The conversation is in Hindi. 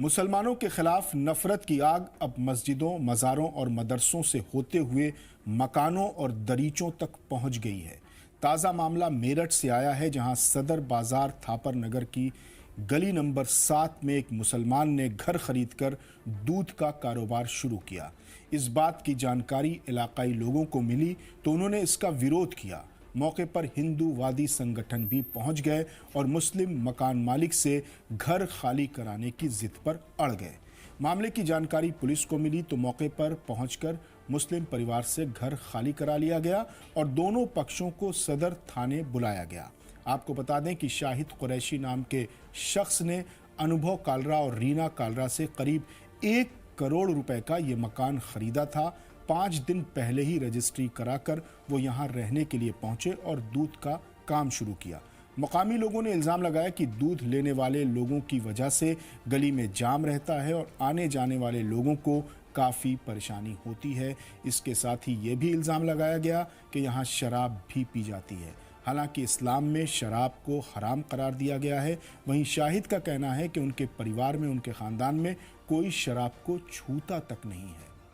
मुसलमानों के खिलाफ नफरत की आग अब मस्जिदों, मज़ारों और मदरसों से होते हुए मकानों और दरीचों तक पहुंच गई है। ताज़ा मामला मेरठ से आया है, जहां सदर बाजार थापर नगर की गली नंबर 7 में एक मुसलमान ने घर खरीदकर दूध का कारोबार शुरू किया। इस बात की जानकारी इलाकाई लोगों को मिली तो उन्होंने इसका विरोध किया। मौके पर हिंदूवादी संगठन भी पहुंच गए और मुस्लिम मकान मालिक से घर खाली कराने की जिद पर अड़ गए। मामले की जानकारी पुलिस को मिली तो मौके पर पहुंचकर मुस्लिम परिवार से घर खाली करा लिया गया और दोनों पक्षों को सदर थाने बुलाया गया। आपको बता दें कि शाहिद कुरैशी नाम के शख्स ने अनुभव कालरा और रीना कालरा से करीब 1 करोड़ रुपए का ये मकान खरीदा था। 5 दिन पहले ही रजिस्ट्री कराकर वो यहाँ रहने के लिए पहुंचे और दूध का काम शुरू किया। मकामी लोगों ने इल्ज़ाम लगाया कि दूध लेने वाले लोगों की वजह से गली में जाम रहता है और आने जाने वाले लोगों को काफ़ी परेशानी होती है। इसके साथ ही ये भी इल्ज़ाम लगाया गया कि यहाँ शराब भी पी जाती है। हालांकि इस्लाम में शराब को हराम करार दिया गया है। वहीं शाहिद का कहना है कि उनके परिवार में, उनके ख़ानदान में कोई शराब को छूता तक नहीं है।